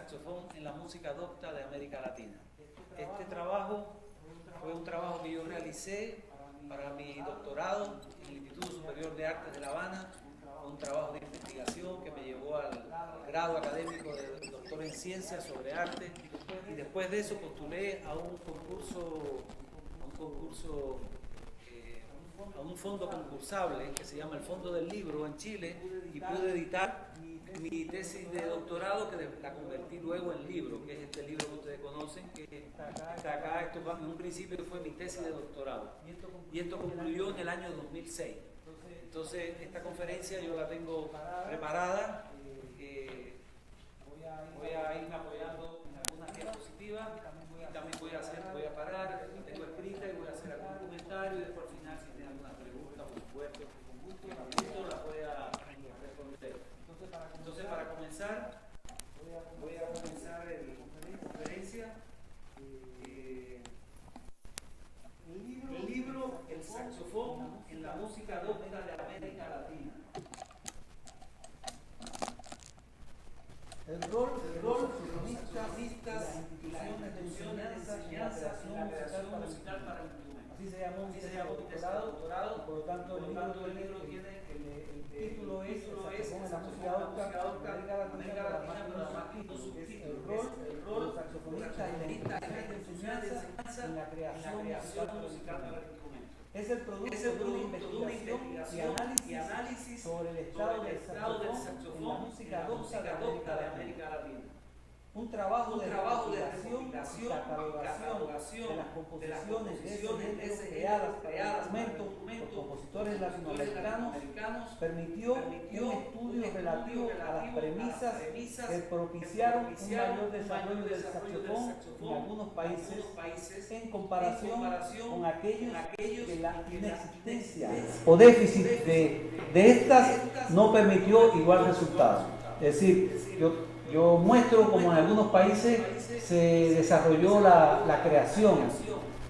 saxofón en la música docta de América Latina. Este trabajo fue un trabajo que yo realicé para mi doctorado en el Instituto Superior de Artes de La Habana, un trabajo de investigación que me llevó al grado académico de doctor en ciencias sobre arte, y después de eso postulé a un fondo concursable que se llama el Fondo del Libro en Chile, y pude editar mi tesis de doctorado, que la convertí luego en libro, que es este libro que ustedes conocen, que está acá. Esto en un principio fue mi tesis de doctorado, y esto concluyó en el año 2006. Entonces esta conferencia yo la tengo preparada, voy a irme apoyando en algunas diapositivas, y también voy a parar, la tengo escrita, y voy a hacer algún comentario, y después al final, si tienen alguna pregunta, por supuesto, con gusto la voy a responder. Entonces, para comenzar, voy a comenzar la conferencia. El libro El saxofón en la música docta de América Latina. El rol de los saxofonistas y las instituciones de enseñanza y la creación musical para el instrumento. Así se llamó mi doctorado, y por lo tanto el libro tiene el título es El saxofón en la música docta de América Latina, pero además tiene un subtítulo, el rol de los saxofonistas y las instituciones de enseñanza en la creación musical para el instrumento. Es el producto de una investigación y análisis sobre el estado del saxofón en la música docta de América Latina. Un trabajo de recopilación y catalogación de las composiciones de ese género creadas para instrumentos por compositores latinoamericanos permitió un estudio relativo a las premisas que propiciaron un mayor desarrollo del saxofón en algunos países en comparación con aquellos que la inexistencia o déficit de estas no permitió igual resultado. Es decir, yo muestro como en algunos países se desarrolló la creación,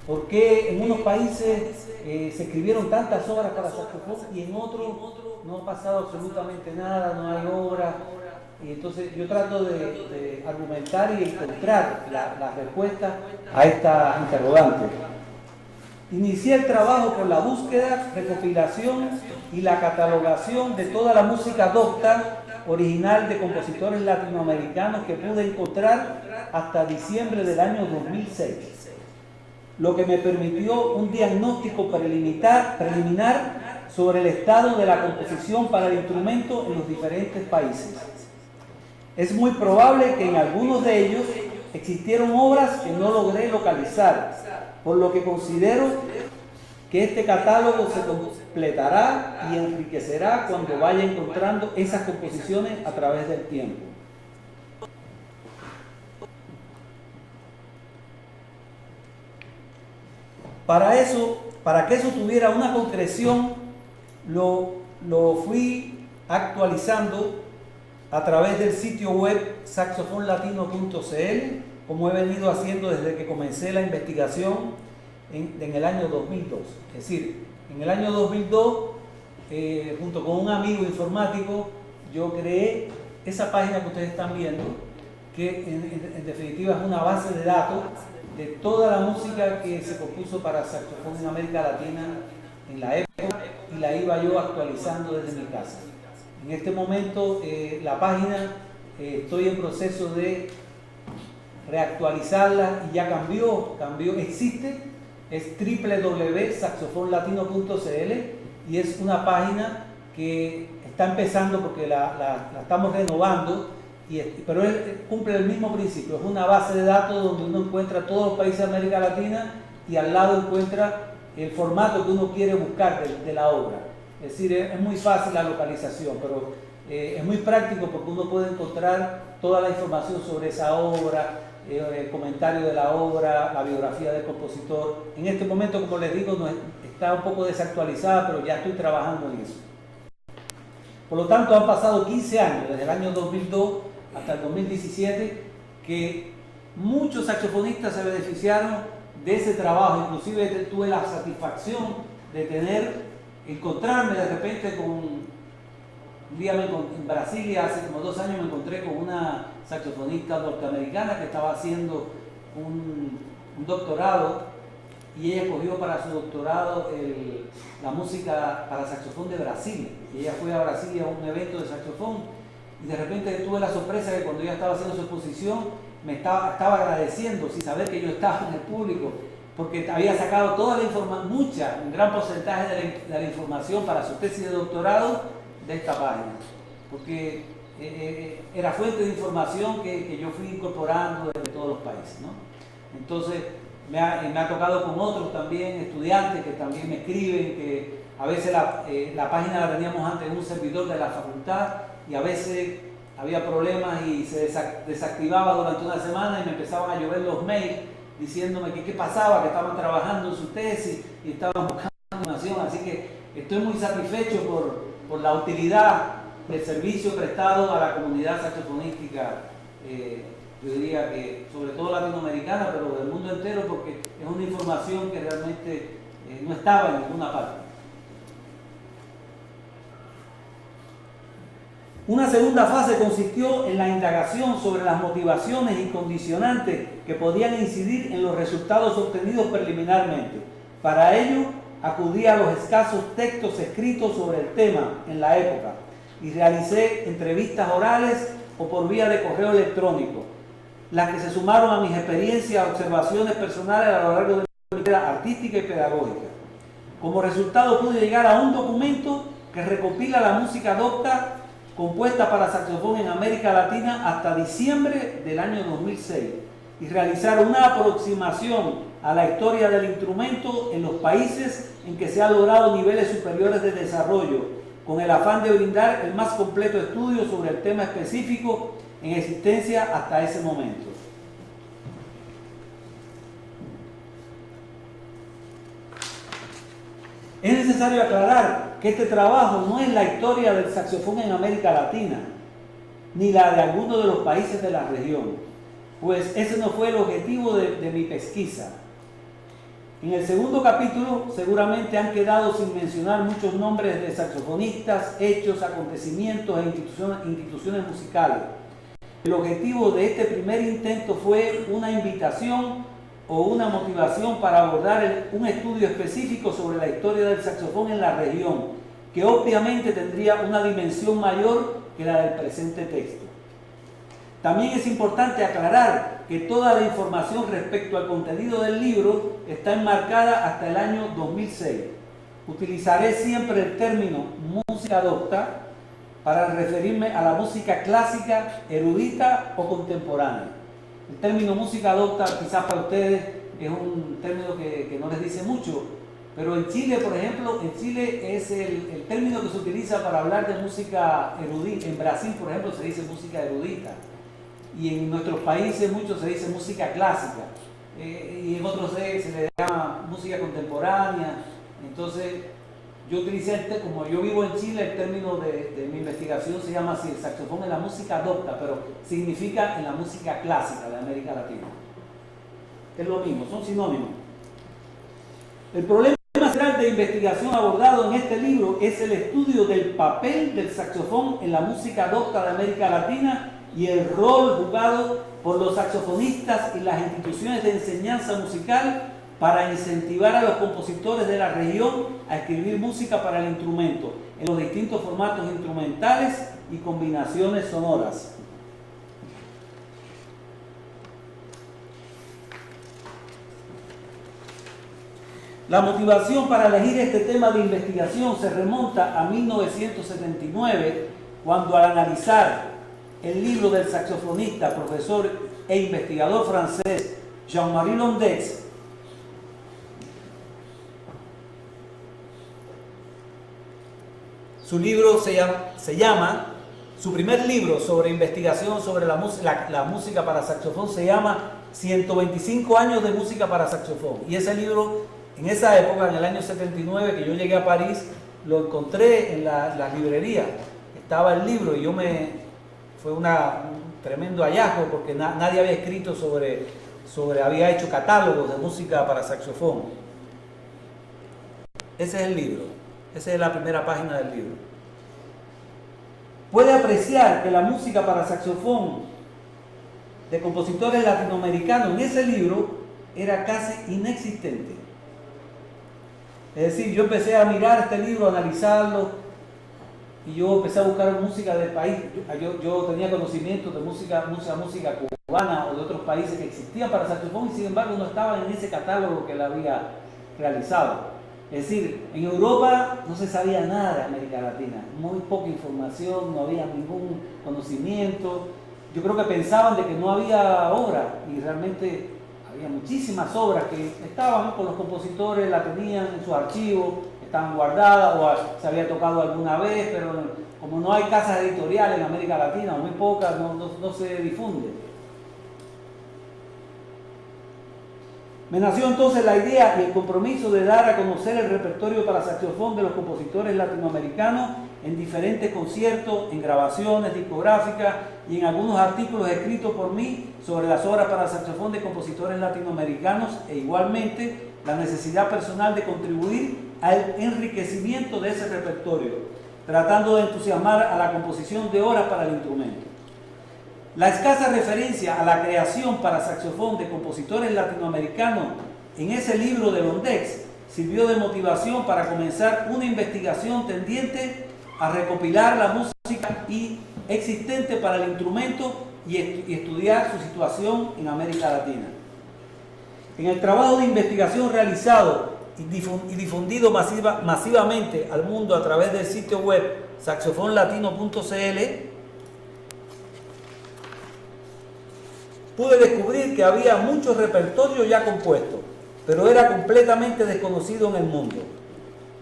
porque en unos países se escribieron tantas obras para saxofón y en otros no ha pasado absolutamente nada, no hay obras. Y entonces yo trato de argumentar y encontrar la respuesta a esta interrogante. Inicié el trabajo con la búsqueda, recopilación y la catalogación de toda la música docta original de compositores latinoamericanos que pude encontrar hasta diciembre del año 2006, lo que me permitió un diagnóstico preliminar sobre el estado de la composición para el instrumento en los diferentes países. Es muy probable que en algunos de ellos existieron obras que no logré localizar, por lo que considero que este catálogo se completará y enriquecerá cuando vaya encontrando esas composiciones a través del tiempo. Para que eso tuviera una concreción, lo fui actualizando a través del sitio web saxofonlatino.cl, como he venido haciendo desde que comencé la investigación en el año 2002. Es decir, en el año 2002, junto con un amigo informático, yo creé esa página que ustedes están viendo, que en definitiva es una base de datos de toda la música que se compuso para saxofón en América Latina en la época, y la iba yo actualizando desde mi casa. En este momento la página estoy en proceso de reactualizarla, y ya cambió, existe. Es www.saxofonlatino.cl, y es una página que está empezando porque la estamos renovando, pero cumple el mismo principio. Es una base de datos donde uno encuentra todos los países de América Latina, y al lado encuentra el formato que uno quiere buscar de la obra. Es decir, es muy fácil la localización, pero es muy práctico porque uno puede encontrar toda la información sobre esa obra, el comentario de la obra, la biografía del compositor. En este momento, como les digo, está un poco desactualizada, pero ya estoy trabajando en eso. Por lo tanto, han pasado 15 años, desde el año 2002 hasta el 2017, que muchos saxofonistas se beneficiaron de ese trabajo. Inclusive tuve la satisfacción de encontrarme de repente con... Un día en Brasilia, hace como 2 años, me encontré con una saxofonista norteamericana que estaba haciendo un doctorado, y ella escogió para su doctorado la música para saxofón de Brasil. Y ella fue a Brasil a un evento de saxofón, y de repente tuve la sorpresa que cuando ella estaba haciendo su exposición me estaba agradeciendo sin saber que yo estaba en el público, porque había sacado toda la información, un gran porcentaje de la información para su tesis de doctorado de esta página, porque era fuente de información que yo fui incorporando desde todos los países, ¿no? Entonces me ha tocado con otros también, estudiantes que también me escriben, que a veces la página la teníamos antes en un servidor de la facultad, y a veces había problemas y se desactivaba durante una semana y me empezaban a llover los mails diciéndome que qué pasaba, que estaban trabajando en su tesis y estaban buscando información. Así que estoy muy satisfecho por la utilidad del servicio prestado a la comunidad saxofonística, yo diría que sobre todo latinoamericana, pero del mundo entero, porque es una información que realmente no estaba en ninguna parte. Una segunda fase consistió en la indagación sobre las motivaciones y condicionantes que podían incidir en los resultados obtenidos preliminarmente. Para ello, acudí a los escasos textos escritos sobre el tema en la época y realicé entrevistas orales o por vía de correo electrónico, las que se sumaron a mis experiencias, observaciones personales a lo largo de mi vida artística y pedagógica. Como resultado pude llegar a un documento que recopila la música docta compuesta para saxofón en América Latina hasta diciembre del año 2006 y realizar una aproximación a la historia del instrumento en los países en que se han logrado niveles superiores de desarrollo, con el afán de brindar el más completo estudio sobre el tema específico en existencia hasta ese momento. Es necesario aclarar que este trabajo no es la historia del saxofón en América Latina, ni la de algunos de los países de la región, pues ese no fue el objetivo de mi pesquisa. En el segundo capítulo seguramente han quedado sin mencionar muchos nombres de saxofonistas, hechos, acontecimientos e instituciones musicales. El objetivo de este primer intento fue una invitación o una motivación para abordar un estudio específico sobre la historia del saxofón en la región, que obviamente tendría una dimensión mayor que la del presente texto. También es importante aclarar que toda la información respecto al contenido del libro está enmarcada hasta el año 2006. Utilizaré siempre el término música docta para referirme a la música clásica, erudita o contemporánea. El término música docta quizás para ustedes es un término que no les dice mucho, pero en Chile, por ejemplo, en Chile es el término que se utiliza para hablar de música erudita. En Brasil, por ejemplo, se dice música erudita, y en nuestros países muchos se dice música clásica, y en otros se le llama música contemporánea. Entonces yo utilicé, como yo vivo en Chile, el término de mi investigación se llama así: el saxofón en la música docta, pero significa en la música clásica de América Latina. Es lo mismo, son sinónimos. El problema central de investigación abordado en este libro es el estudio del papel del saxofón en la música docta de América Latina y el rol jugado por los saxofonistas y las instituciones de enseñanza musical para incentivar a los compositores de la región a escribir música para el instrumento en los distintos formatos instrumentales y combinaciones sonoras. La motivación para elegir este tema de investigación se remonta a 1979, cuando al analizar el libro del saxofonista, profesor e investigador francés Jean-Marie Londex, su libro se llama, su primer libro sobre investigación sobre la música para saxofón se llama 125 años de música para saxofón. Y ese libro, en esa época, en el año 79, que yo llegué a París, lo encontré en la librería. Estaba el libro y fue un tremendo hallazgo, porque nadie había escrito había hecho catálogos de música para saxofón. Ese es el libro. Esa es la primera página del libro. Puede apreciar que la música para saxofón de compositores latinoamericanos en ese libro era casi inexistente. Es decir, yo empecé a mirar este libro, a analizarlo, y yo empecé a buscar música del país. Yo tenía conocimientos de música cubana o de otros países que existían para saxofón, y sin embargo no estaban en ese catálogo que él había realizado. Es decir, en Europa no se sabía nada de América Latina, muy poca información, no había ningún conocimiento. Yo creo que pensaban de que no había obra, y realmente había muchísimas obras que estaban con los compositores, la tenían en sus archivos, estaban guardadas o se había tocado alguna vez, pero como no hay casas editoriales en América Latina, muy pocas, no se difunde. Me nació entonces la idea y el compromiso de dar a conocer el repertorio para saxofón de los compositores latinoamericanos en diferentes conciertos, en grabaciones discográficas y en algunos artículos escritos por mí sobre las obras para saxofón de compositores latinoamericanos, e igualmente la necesidad personal de contribuir al enriquecimiento de ese repertorio, tratando de entusiasmar a la composición de obras para el instrumento. La escasa referencia a la creación para saxofón de compositores latinoamericanos en ese libro de Londex sirvió de motivación para comenzar una investigación tendiente a recopilar la música existente para el instrumento y estudiar su situación en América Latina. En el trabajo de investigación realizado y difundido masivamente al mundo a través del sitio web saxofonlatino.cl, pude descubrir que había mucho repertorio ya compuesto, pero era completamente desconocido en el mundo.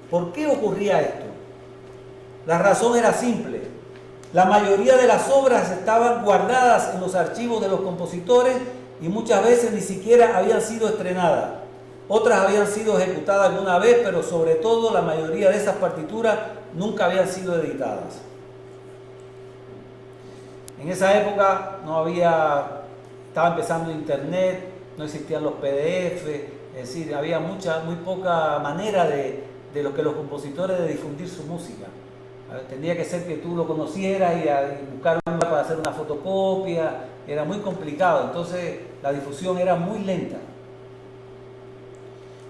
¿Por qué ocurría esto? La razón era simple. La mayoría de las obras estaban guardadas en los archivos de los compositores y muchas veces ni siquiera habían sido estrenadas. Otras habían sido ejecutadas alguna vez, pero sobre todo la mayoría de esas partituras nunca habían sido editadas. En esa época estaba empezando internet, no existían los PDF, es decir, había muy poca manera de los compositores de difundir su música. Tendría que ser que tú lo conocieras y buscar un lugar para hacer una fotocopia, era muy complicado, entonces la difusión era muy lenta.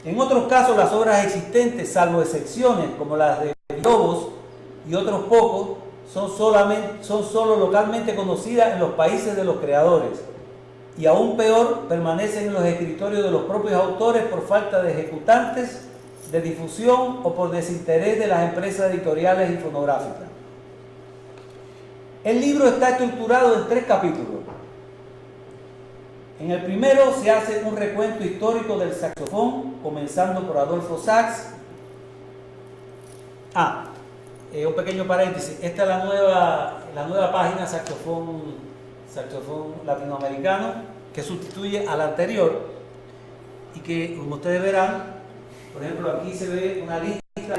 En otros casos, las obras existentes, salvo excepciones como las de Villalobos y otros pocos, son solo localmente conocidas en los países de los creadores. Y aún peor, permanecen en los escritorios de los propios autores por falta de ejecutantes, de difusión o por desinterés de las empresas editoriales y fonográficas. El libro está estructurado en 3 capítulos. En el primero se hace un recuento histórico del saxofón, comenzando por Adolfo Sax. Un pequeño paréntesis. Esta es la nueva página saxofón latinoamericano, que sustituye a la anterior y que, como ustedes verán, por ejemplo, aquí se ve una lista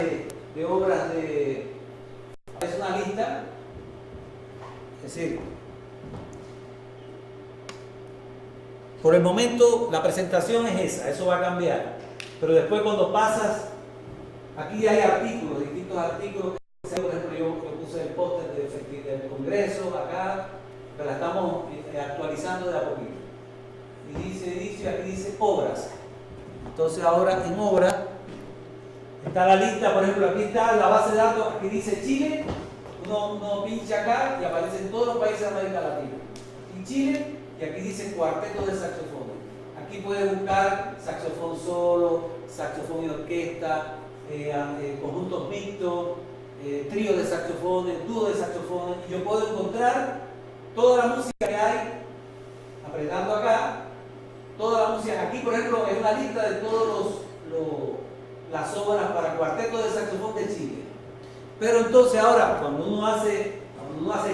de obras es una lista, es decir, por el momento la presentación es esa, eso va a cambiar, pero después cuando pasas, aquí hay artículos, distintos artículos. Por ejemplo, yo puse el póster del Congreso acá, pero la estamos actualizando de a poquito. Y dice, aquí dice obras. Entonces ahora en obras está la lista, por ejemplo, aquí está la base de datos, aquí dice Chile, uno pincha acá y aparecen todos los países de América Latina. Aquí Chile, y aquí dice cuarteto de saxofón. Aquí puedes buscar saxofón solo, saxofón y orquesta, conjuntos mixtos, trío de saxofones, dúo de saxofones, y yo puedo encontrar toda la música que hay, apretando acá, toda la música. Aquí, por ejemplo, es una lista de todas las obras para cuarteto de saxofón de Chile. Pero entonces ahora, cuando uno hace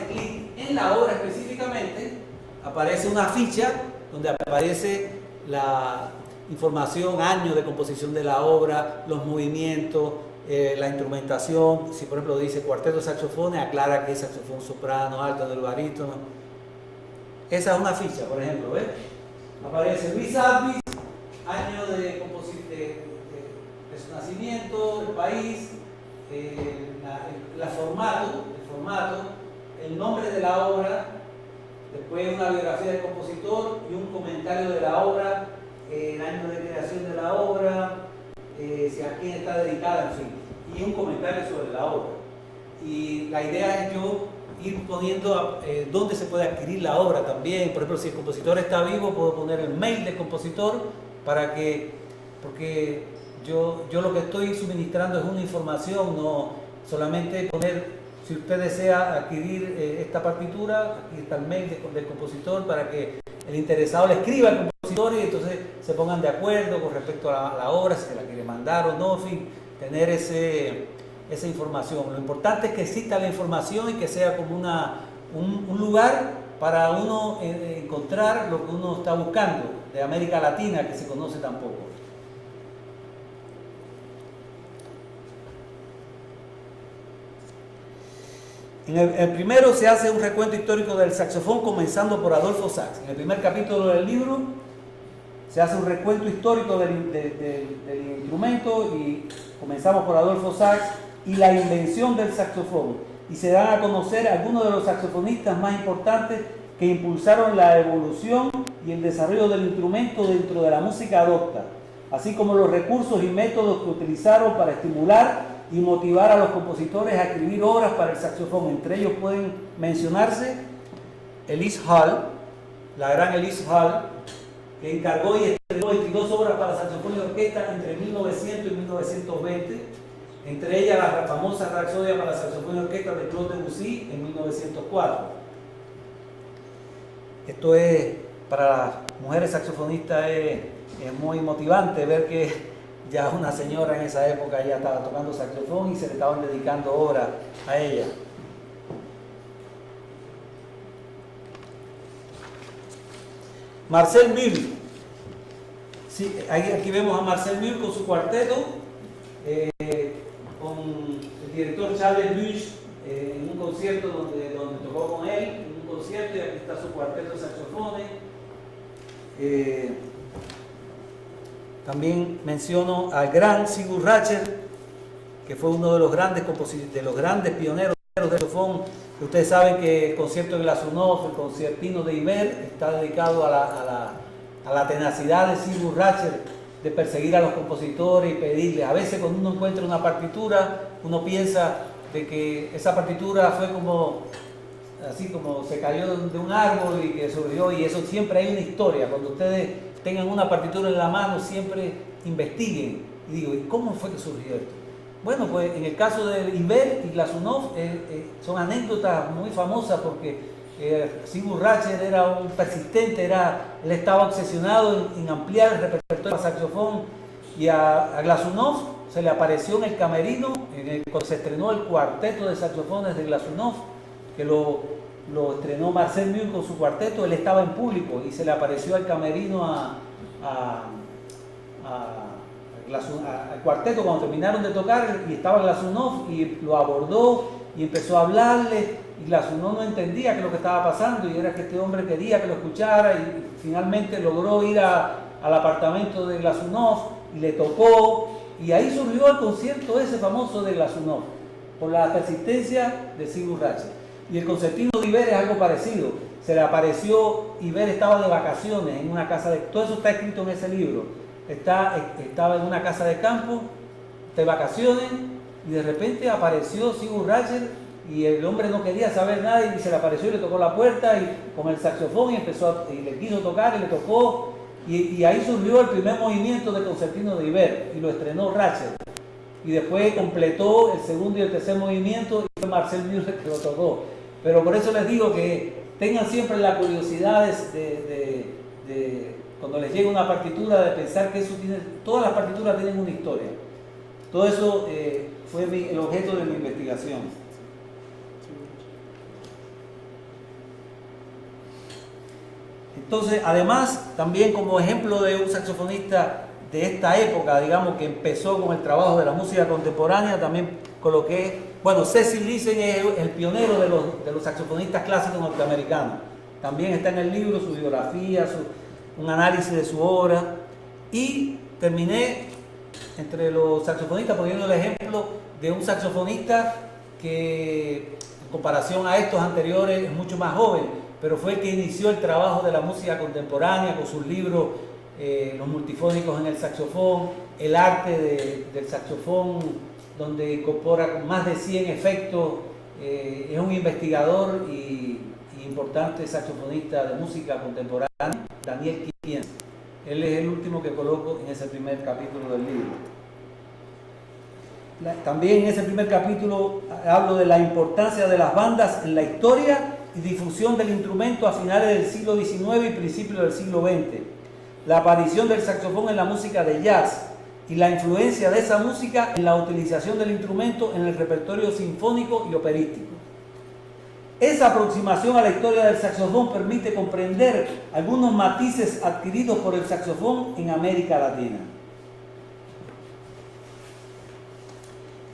clic en la obra específicamente, aparece una ficha donde aparece la información, año de composición de la obra, los movimientos, la instrumentación. Si por ejemplo dice cuarteto de saxofones, aclara que es saxofón soprano, alto, del barítono. Esa es una ficha, por ejemplo, ¿ves? Aparece Luis Alvis, año de su nacimiento, el país, el formato, el nombre de la obra, después una biografía del compositor y un comentario de la obra, el año de creación de la obra, si a quién está dedicada, en fin, y un comentario sobre la obra. Y la idea es yo ir poniendo dónde se puede adquirir la obra también. Por ejemplo, si el compositor está vivo, puedo poner el mail del compositor para que, porque yo lo que estoy suministrando es una información, no solamente poner, si usted desea adquirir esta partitura, aquí está el mail del compositor para que el interesado le escriba al compositor y entonces se pongan de acuerdo con respecto a la obra, si se la quiere mandar o no, en fin, tener esa información. Lo importante es que exista la información y que sea como un lugar para uno encontrar lo que uno está buscando de América Latina, que se conoce tan poco. En el primero se hace un recuento histórico del saxofón comenzando por Adolfo Sax. En el primer capítulo del libro se hace un recuento histórico del instrumento y comenzamos por Adolfo Sax y la invención del saxofón. Y se dan a conocer algunos de los saxofonistas más importantes que impulsaron la evolución y el desarrollo del instrumento dentro de la música docta, así como los recursos y métodos que utilizaron para estimular y motivar a los compositores a escribir obras para el saxofón. Entre ellos pueden mencionarse Elise Hall, la gran Elise Hall, que encargó y estrenó 22 obras para saxofón y orquesta entre 1900 y 1920, entre ellas la famosa Rapsodia para saxofón y orquesta de Claude Debussy en 1904. Esto es, para las mujeres saxofonistas es muy motivante ver que ya una señora en esa época ya estaba tocando saxofón y se le estaban dedicando obras a ella. Marcel Mule. Sí, aquí vemos a Marcel Mule con su cuarteto, con el director Charles Bush en un concierto donde tocó con él, en un concierto, y aquí está su cuarteto de saxofones. También menciono al gran Sigurd Ratcher, que fue uno de los grandes pioneros del saxofón. Ustedes saben que el concierto de Glazunov, el concertino de Ibert, está dedicado a la tenacidad de Sigurd Ratcher de perseguir a los compositores y pedirles. A veces cuando uno encuentra una partitura, uno piensa de que esa partitura fue así como se cayó de un árbol y que sobrevivió, y eso siempre hay una historia. Cuando ustedes tengan una partitura en la mano, siempre investiguen y digo, ¿y cómo fue que surgió esto? Bueno, pues en el caso de Ibert y Glazunov son anécdotas muy famosas porque Sigurd Ratcher era un persistente, él estaba obsesionado en ampliar el repertorio del saxofón, y a Glazunov se le apareció en el camerino cuando se estrenó el cuarteto de saxofones de Glazunov, que lo estrenó Marcel Mule con su cuarteto. Él estaba en público y se le apareció al camerino al cuarteto cuando terminaron de tocar, y estaba Glazunov y lo abordó y empezó a hablarle, y Glazunov no entendía qué es lo que estaba pasando, y era que este hombre quería que lo escuchara, y finalmente logró ir al apartamento de Glazunov y le tocó, y ahí surgió el concierto ese famoso de Glazunov por la persistencia de Sigurd Ratcher. Y el concertino de Ibert es algo parecido. Se le apareció, Ibert estaba de vacaciones en una casa todo eso está escrito en ese libro. Estaba en una casa de campo, de vacaciones, y de repente apareció Sigurd Ratcher, y el hombre no quería saber nada, y se le apareció y le tocó la puerta y con el saxofón, y le quiso tocar y le tocó, y ahí surgió el primer movimiento del concertino de Ibert, y lo estrenó Ratcher. Y después completó el segundo y el tercer movimiento, y fue Marcel Mule que lo tocó. Pero por eso les digo que tengan siempre la curiosidad de cuando les llega una partitura, de pensar que todas las partituras tienen una historia. Todo eso fue el objeto de mi investigación. Entonces, además, también como ejemplo de un saxofonista de esta época, digamos, que empezó con el trabajo de la música contemporánea, también coloqué, Cecil Listen es el pionero de los saxofonistas clásicos norteamericanos. También está en el libro su biografía, un análisis de su obra, y terminé entre los saxofonistas poniendo el ejemplo de un saxofonista que, en comparación a estos anteriores, es mucho más joven, pero fue el que inició el trabajo de la música contemporánea con sus libros Los multifónicos en el saxofón, El arte del saxofón, donde incorpora más de 100 efectos. Es un investigador y importante saxofonista de música contemporánea, Daniel Kienz. Él es el último que coloco en ese primer capítulo del libro. También en ese primer capítulo hablo de la importancia de las bandas en la historia y difusión del instrumento a finales del siglo XIX y principios del siglo XX. La aparición del saxofón en la música de jazz y la influencia de esa música en la utilización del instrumento en el repertorio sinfónico y operístico. Esa aproximación a la historia del saxofón permite comprender algunos matices adquiridos por el saxofón en América Latina.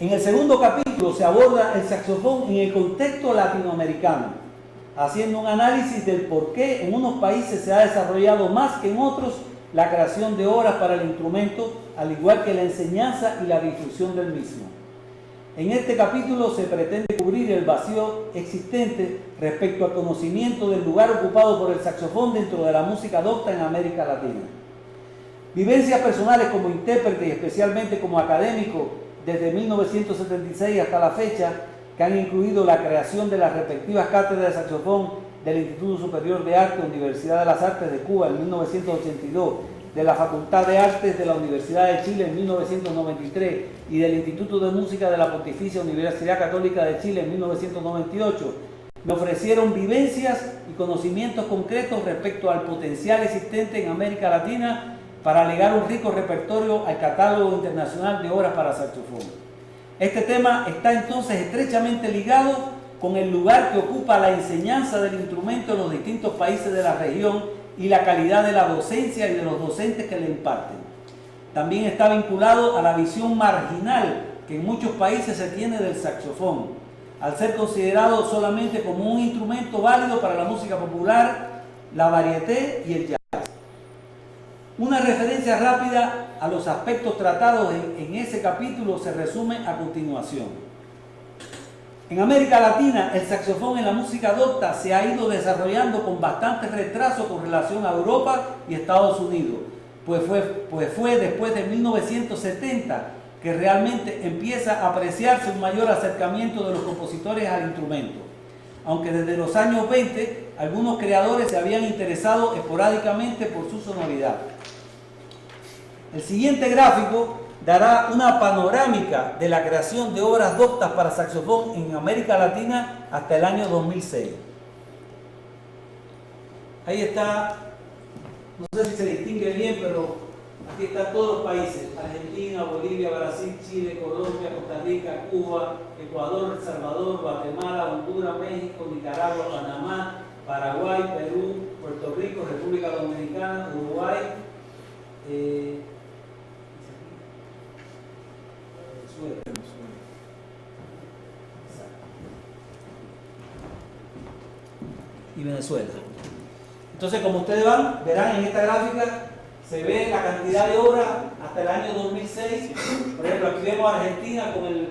En el segundo capítulo se aborda el saxofón en el contexto latinoamericano, haciendo un análisis del por qué en unos países se ha desarrollado más que en otros la creación de obras para el instrumento, al igual que la enseñanza y la difusión del mismo. En este capítulo se pretende cubrir el vacío existente respecto al conocimiento del lugar ocupado por el saxofón dentro de la música docta en América Latina. Vivencias personales como intérprete y especialmente como académico desde 1976 hasta la fecha, que han incluido la creación de las respectivas cátedras de saxofón del Instituto Superior de Arte, Universidad de las Artes de Cuba en 1982, de la Facultad de Artes de la Universidad de Chile en 1993 y del Instituto de Música de la Pontificia Universidad Católica de Chile en 1998, me ofrecieron vivencias y conocimientos concretos respecto al potencial existente en América Latina para legar un rico repertorio al catálogo internacional de obras para saxofón. Este tema está entonces estrechamente ligado con el lugar que ocupa la enseñanza del instrumento en los distintos países de la región y la calidad de la docencia y de los docentes que le imparten. También está vinculado a la visión marginal que en muchos países se tiene del saxofón, al ser considerado solamente como un instrumento válido para la música popular, la varieté y el jazz. Una referencia rápida a los aspectos tratados en ese capítulo se resume a continuación. En América Latina, el saxofón en la música docta se ha ido desarrollando con bastante retraso con relación a Europa y Estados Unidos, pues fue después de 1970 que realmente empieza a apreciarse un mayor acercamiento de los compositores al instrumento. Aunque desde los años 20 algunos creadores se habían interesado esporádicamente por su sonoridad. El siguiente gráfico dará una panorámica de la creación de obras doctas para saxofón en América Latina hasta el año 2006. Ahí está, no sé si se distingue bien, pero aquí están todos los países: Argentina, Bolivia, Brasil, Chile, Colombia, Costa Rica, Cuba, Ecuador, El Salvador, Guatemala, Honduras, México, Nicaragua, Panamá, Paraguay, Perú, Puerto Rico, República Dominicana, Uruguay, y Venezuela. Entonces, como ustedes verán en esta gráfica, se ve la cantidad de obras hasta el año 2006. Por ejemplo, aquí vemos a Argentina con el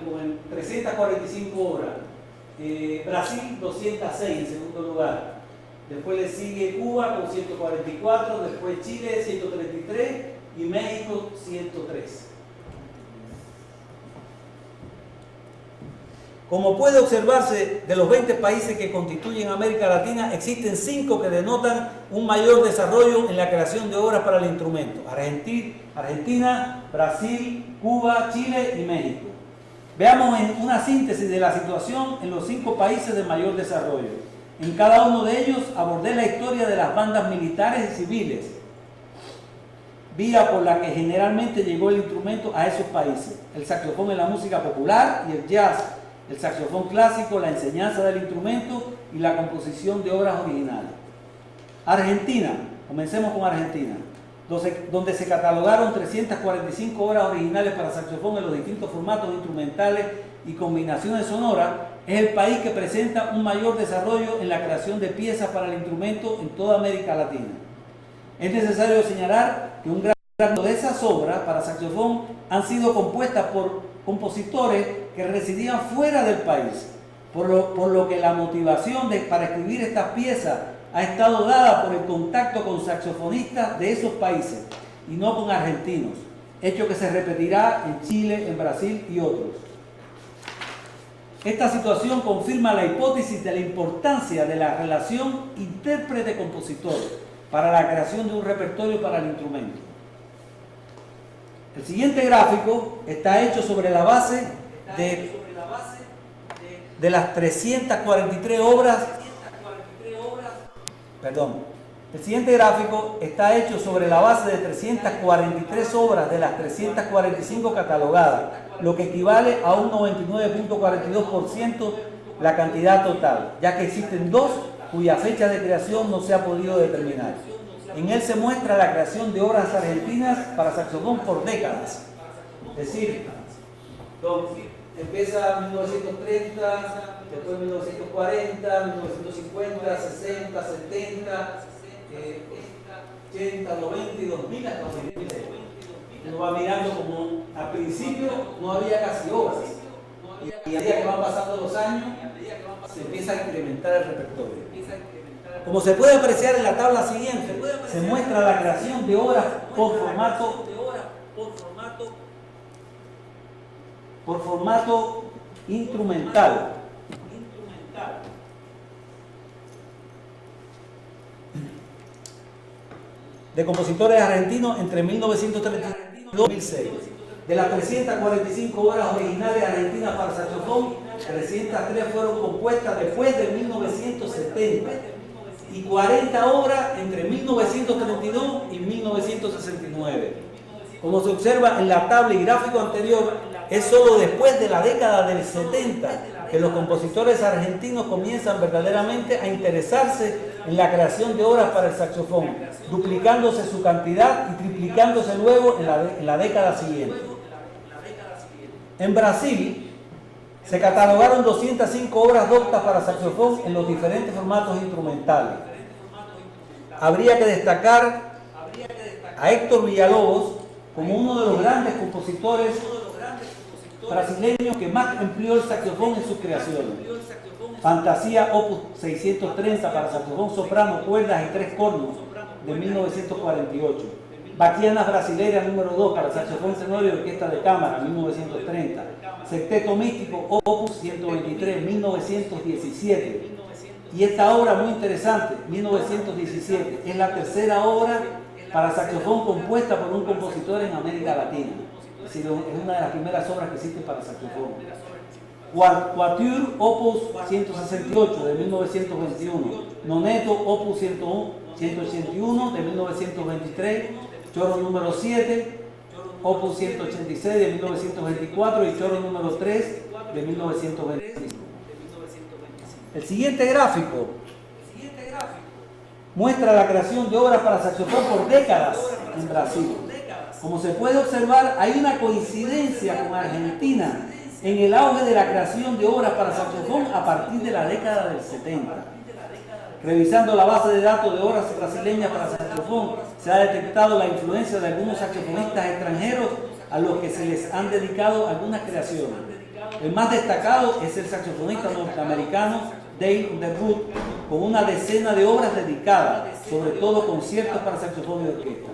345 obras, Brasil 206 en segundo lugar, después le sigue Cuba con 144, después Chile 133 y México 103. Como puede observarse, de los 20 países que constituyen América Latina, existen 5 que denotan un mayor desarrollo en la creación de obras para el instrumento: Argentina, Brasil, Cuba, Chile y México. Veamos una síntesis de la situación en los 5 países de mayor desarrollo. En cada uno de ellos abordé la historia de las bandas militares y civiles, vía por la que generalmente llegó el instrumento a esos países: el saxofón en la música popular y el jazz, el saxofón clásico, la enseñanza del instrumento y la composición de obras originales. Argentina, comencemos con Argentina, donde se catalogaron 345 obras originales para saxofón en los distintos formatos instrumentales y combinaciones sonoras. Es el país que presenta un mayor desarrollo en la creación de piezas para el instrumento en toda América Latina. Es necesario señalar que un gran número de esas obras para saxofón han sido compuestas por compositores que residían fuera del país, por lo que la motivación para escribir estas piezas ha estado dada por el contacto con saxofonistas de esos países y no con argentinos, hecho que se repetirá en Chile, en Brasil y otros. Esta situación confirma la hipótesis de la importancia de la relación intérprete-compositor para la creación de un repertorio para el instrumento. El siguiente gráfico está hecho sobre la base de las 343 obras. El siguiente gráfico está hecho sobre la base de 343 obras de las 345 catalogadas, lo que equivale a un 99.42% la cantidad total, ya que existen dos cuya fecha de creación no se ha podido determinar. En él se muestra la creación de obras argentinas para saxofón por décadas. Es decir, empieza en 1930, después 1940, 1950, 60, 70, 80, 90 y 2000 hasta 2006. Uno va mirando como al principio no había casi obras. Y a medida que van pasando los años, se empieza a incrementar el repertorio. Como se puede apreciar en la tabla siguiente, se muestra la creación de obras por formato instrumental. De compositores argentinos entre 1932 y 2006. De las 345 obras originales argentinas para saxofón, 303 fueron compuestas después de 1970 y 40 obras entre 1932 y 1969. Como se observa en la tabla y gráfico anterior, es solo después de la década del 70 que los compositores argentinos comienzan verdaderamente a interesarse en la creación de obras para el saxofón, duplicándose su cantidad y triplicándose luego en la década siguiente. En Brasil se catalogaron 205 obras doctas para saxofón en los diferentes formatos instrumentales. Habría que destacar a Héctor Villalobos como uno de los grandes compositores brasileños que más empleó el saxofón en sus creaciones. Fantasía Opus 630 para saxofón soprano, cuerdas y tres cornos de 1948. Baquianas Brasileiras número 2 para saxofón tenor y orquesta de cámara, 1930. Sexteto Místico Opus 123, 1917. Y esta obra muy interesante, 1917, es la tercera obra para saxofón compuesta por un compositor en América Latina. Es decir, es una de las primeras obras que existen para saxofón. Quatuor Opus 168 de 1921. Noneto Opus 181 de 1923. Choro número 7, Opus 186 de 1924 y Choro número 3 de 1925. El siguiente gráfico muestra la creación de obras para saxofón por décadas en Brasil. Como se puede observar, hay una coincidencia con Argentina en el auge de la creación de obras para saxofón a partir de la década del 70. Revisando la base de datos de obras brasileñas para saxofón, se ha detectado la influencia de algunos saxofonistas extranjeros a los que se les han dedicado algunas creaciones. El más destacado es el saxofonista norteamericano Dale Underwood, con una decena de obras dedicadas, sobre todo conciertos para saxofón y orquesta.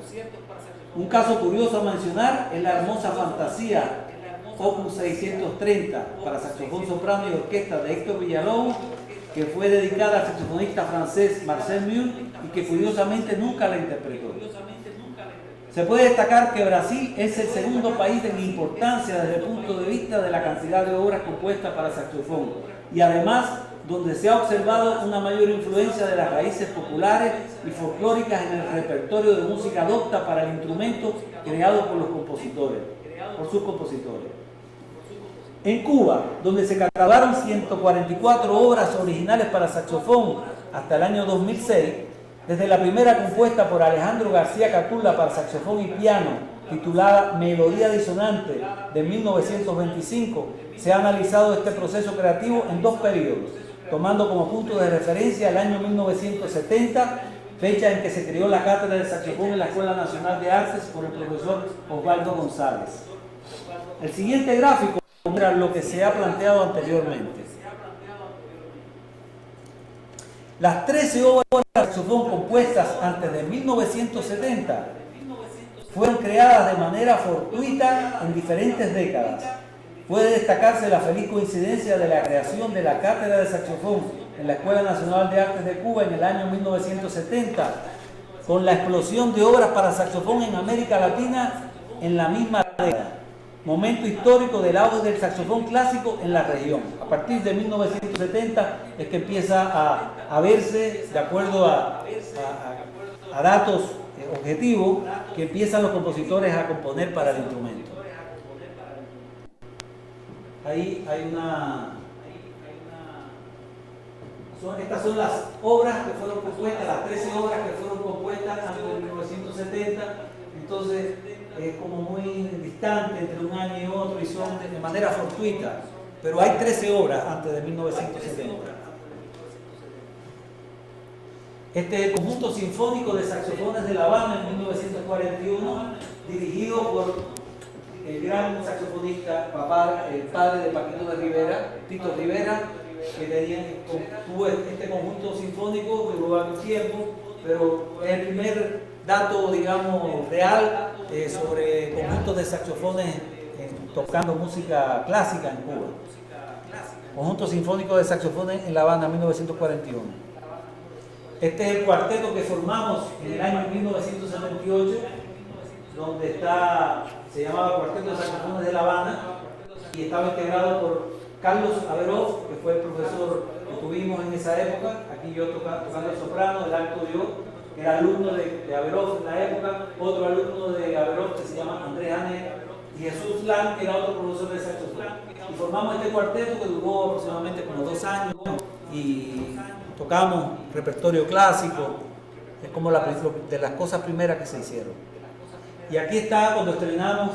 Un caso curioso a mencionar es la hermosa Fantasía Opus 630 para saxofón soprano y orquesta de Héctor Villalobos, que fue dedicada al saxofonista francés Marcel Mule y que curiosamente nunca la interpretó. Se puede destacar que Brasil es el segundo país en importancia desde el punto de vista de la cantidad de obras compuestas para saxofón y además donde se ha observado una mayor influencia de las raíces populares y folclóricas en el repertorio de música docta para el instrumento creado por los compositores, por sus compositores. En Cuba, donde se catalogaron 144 obras originales para saxofón hasta el año 2006, desde la primera compuesta por Alejandro García Catula para saxofón y piano, titulada Melodía Disonante de 1925, se ha analizado este proceso creativo en dos periodos, tomando como punto de referencia el año 1970, fecha en que se creó la cátedra de saxofón en la Escuela Nacional de Artes por el profesor Osvaldo González. El siguiente gráfico muestra lo que se ha planteado anteriormente. Las 13 obras de saxofón compuestas antes de 1970 fueron creadas de manera fortuita en diferentes décadas. Puede destacarse la feliz coincidencia de la creación de la Cátedra de Saxofón en la Escuela Nacional de Artes de Cuba en el año 1970, con la explosión de obras para saxofón en América Latina en la misma década. Momento histórico del auge del saxofón clásico en la región. A partir de 1970 es que empieza a verse, de acuerdo a datos objetivos, que empiezan los compositores a componer para el instrumento. Ahí hay estas son las obras que fueron compuestas, las 13 obras que fueron compuestas antes de 1970. Entonces es como muy distante entre un año y otro y son de manera fortuita, pero hay 13 obras antes de 1970. Este es el Conjunto Sinfónico de Saxofones de La Habana en 1941, dirigido por el gran saxofonista, el padre de Paquito de Rivera, Tito Rivera, que tuvo este conjunto sinfónico, duró algún tiempo, pero es el primer dato, digamos, real sobre conjuntos de saxofones tocando música clásica en Cuba. Conjunto Sinfónico de Saxofones en La Habana, 1941. Este es el cuarteto que formamos en el año 1978, donde se llamaba Cuarteto de Saxofones de La Habana y estaba integrado por Carlos Averov, que fue el profesor que tuvimos en esa época, aquí yo tocando el soprano, el alto yo, que era alumno de Averov en la época, otro alumno de Averov que se llama Andrés Ané, y Jesús Lang, que era otro profesor de saxofón. Y formamos este cuarteto que duró aproximadamente como 2 años y tocamos repertorio clásico, es como de las cosas primeras que se hicieron. Y aquí está cuando estrenamos,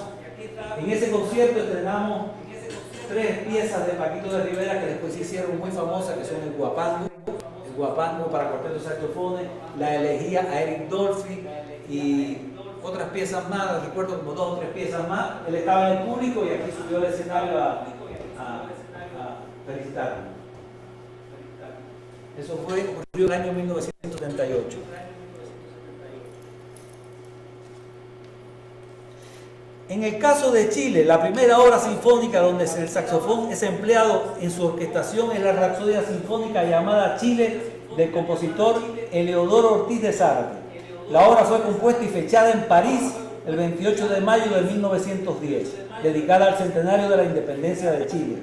en ese concierto estrenamos 3 piezas de Paquito de Rivera que después se hicieron muy famosas, que son el Guapango para cuarteto de saxofones, la elegía a Eric Dolphy y otras piezas más, recuerdo como 2 o 3 piezas más. Él estaba en el público y aquí subió al escenario a felicitarme. Eso ocurrió en el año 1978. En el caso de Chile, la primera obra sinfónica donde el saxofón es empleado en su orquestación es la Rapsodia Sinfónica llamada Chile del compositor Eleodoro Ortiz de Zárate. La obra fue compuesta y fechada en París el 28 de mayo de 1910, dedicada al centenario de la independencia de Chile.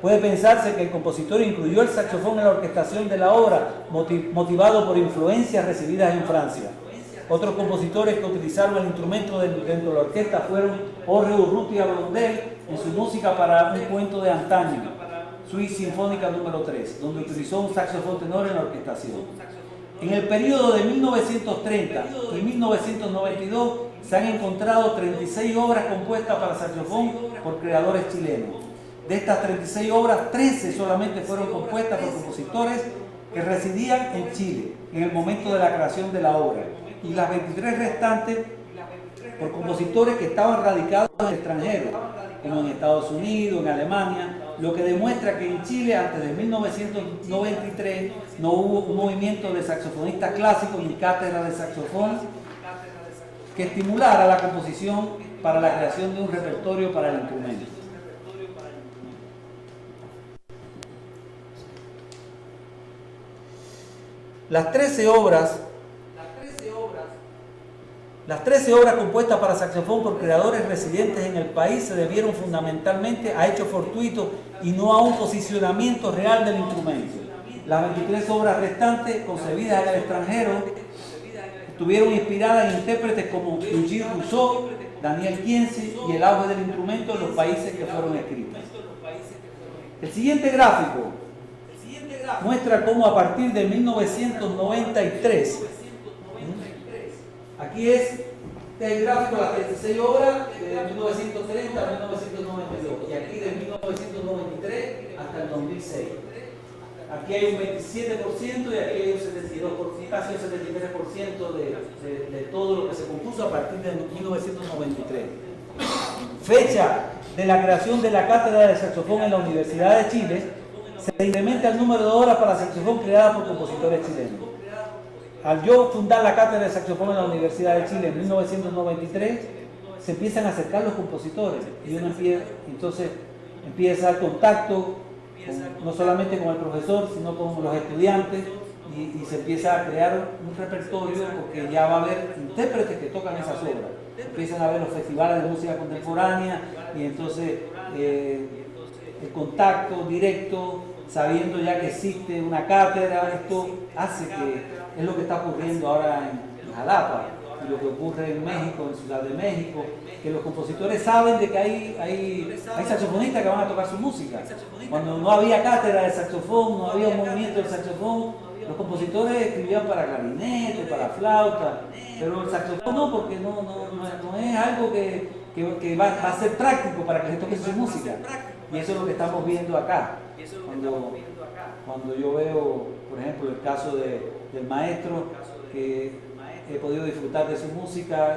Puede pensarse que el compositor incluyó el saxofón en la orquestación de la obra, motivado por influencias recibidas en Francia. Otros compositores que utilizaron el instrumento dentro de la orquesta fueron Jorge Urrutia Blondel en su música para un cuento de antaño, Suite Sinfónica número 3, donde utilizó un saxofón tenor en la orquestación. En el periodo de 1930 y 1992 se han encontrado 36 obras compuestas para saxofón por creadores chilenos. De estas 36 obras, 13 solamente fueron compuestas por compositores que residían en Chile en el momento de la creación de la obra, y las 23 restantes por compositores que estaban radicados en el extranjero, como en Estados Unidos, en Alemania, lo que demuestra que en Chile antes de 1993 no hubo un movimiento de saxofonistas clásicos ni cátedra de saxofón que estimulara la composición para la creación de un repertorio para el instrumento. Las 13 obras compuestas para saxofón por creadores residentes en el país se debieron fundamentalmente a hechos fortuitos y no a un posicionamiento real del instrumento. Las 23 obras restantes, concebidas en el extranjero, estuvieron inspiradas en intérpretes como Eugene Rousseau, Daniel Kienzi y el auge del instrumento en los países que fueron escritos. El siguiente gráfico muestra cómo a partir de 1993, aquí es el gráfico de las 36 obras de 1930 a 1992 y aquí de 1993 hasta el 2006. Aquí hay un 27% y aquí hay un 72%, casi un 73% de todo lo que se compuso a partir de 1993. Fecha de la creación de la Cátedra de Saxofón en la Universidad de Chile, se incrementa el número de horas para saxofón creadas por compositores chilenos. Al yo fundar la cátedra de saxofón en la Universidad de Chile en 1993, se empiezan a acercar los compositores y uno empieza el contacto no solamente con el profesor, sino con los estudiantes y se empieza a crear un repertorio porque ya va a haber intérpretes que tocan esas obras. Empiezan a haber los festivales de música contemporánea y entonces el contacto directo, sabiendo ya que existe una cátedra, esto hace que es lo que está ocurriendo ahora en Jalapa y lo que ocurre en México, en Ciudad de México, que los compositores saben de que hay saxofonistas que van a tocar su música. Cuando no había cátedra de saxofón, no había un movimiento del saxofón, los compositores escribían para clarinete, para flauta, pero el saxofón no, porque no es algo que va a ser práctico para que se toque su música. Y eso es lo que estamos viendo acá. Cuando yo veo, por ejemplo, el caso del maestro, que he podido disfrutar de su música,